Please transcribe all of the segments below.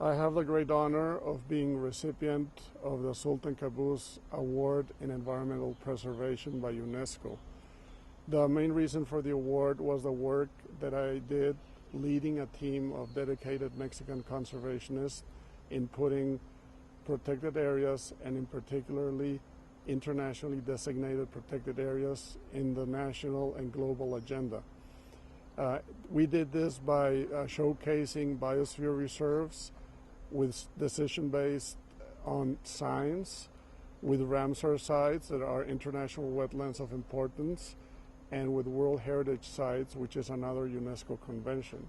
I have the great honor of being recipient of the Sultan Qaboos Award in Environmental Preservation by UNESCO. The main reason for the award was the work that I did leading a team of dedicated Mexican conservationists in putting protected areas, and in particularly internationally designated protected areas, in the national and global agenda. We did this by showcasing biosphere reserves with decision based on science, with Ramsar sites that are international wetlands of importance, and with World Heritage Sites, which is another UNESCO convention.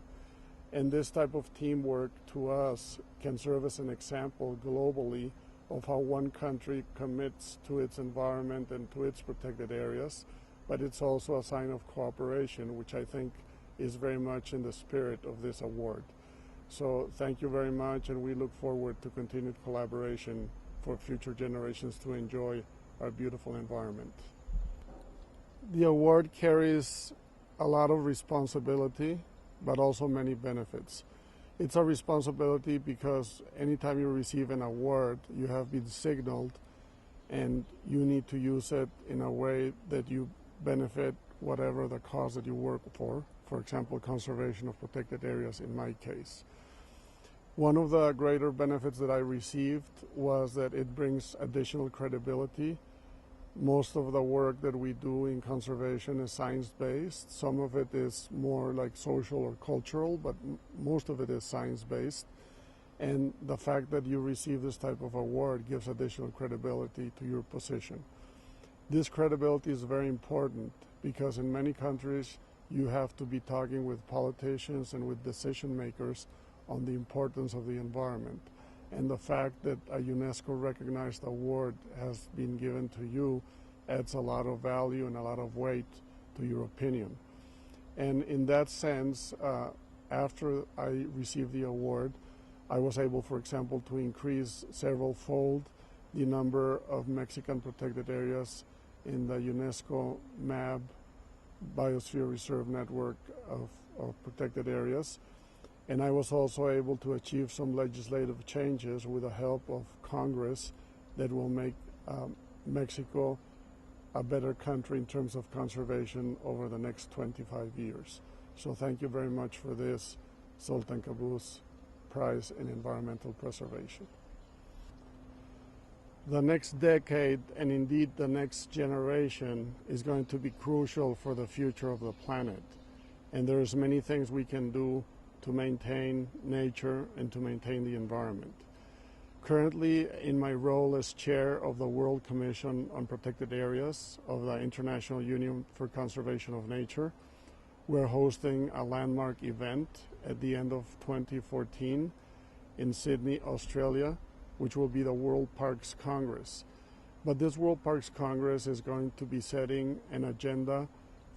And this type of teamwork to us can serve as an example globally of how one country commits to its environment and to its protected areas, but it's also a sign of cooperation, which I think is very much in the spirit of this award. So thank you very much, and we look forward to continued collaboration for future generations to enjoy our beautiful environment. The award carries a lot of responsibility, but also many benefits. It's a responsibility because anytime you receive an award, you have been signaled and you need to use it in a way that you benefit whatever the cause that you work for example, conservation of protected areas in my case. One of the greater benefits that I received was that it brings additional credibility. Most of the work that we do in conservation is science-based. Some of it is more like social or cultural, but most of it is science-based. And the fact that you receive this type of award gives additional credibility to your position. This credibility is very important because in many countries you have to be talking with politicians and with decision makers on the importance of the environment. And the fact that a UNESCO recognized award has been given to you adds a lot of value and a lot of weight to your opinion. And in that sense, after I received the award, I was able, for example, to increase several-fold the number of Mexican protected areas in the UNESCO MAB Biosphere Reserve Network of protected areas. And I was also able to achieve some legislative changes with the help of Congress that will make Mexico a better country in terms of conservation over the next 25 years. So thank you very much for this Sultan Qaboos Prize in Environmental Preservation. The next decade, and indeed the next generation, is going to be crucial for the future of the planet. And there's many things we can do to maintain nature and to maintain the environment. Currently, in my role as chair of the World Commission on Protected Areas of the International Union for Conservation of Nature, we're hosting a landmark event at the end of 2014 in Sydney, Australia, which will be the World Parks Congress. But this World Parks Congress is going to be setting an agenda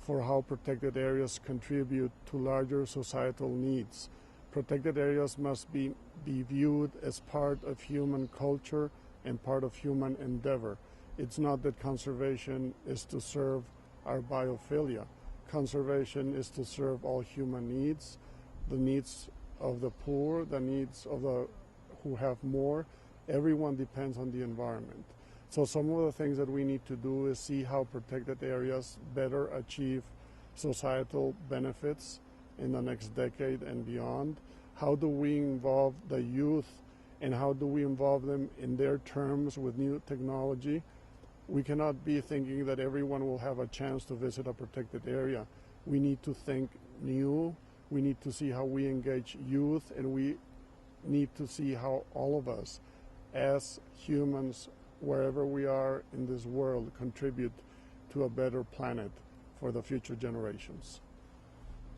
for how protected areas contribute to larger societal needs. Protected areas must be viewed as part of human culture and part of human endeavor. It's not that conservation is to serve our biophilia. Conservation is to serve all human needs, the needs of the poor, the needs of the who have more. Everyone depends on the environment. So some of the things that we need to do is see how protected areas better achieve societal benefits in the next decade and beyond. How do we involve the youth, and how do we involve them in their terms with new technology? We cannot be thinking that everyone will have a chance to visit a protected area. We need to think new. We need to see how we engage youth, and we need to see how all of us as humans, wherever we are in this world, contribute to a better planet for the future generations.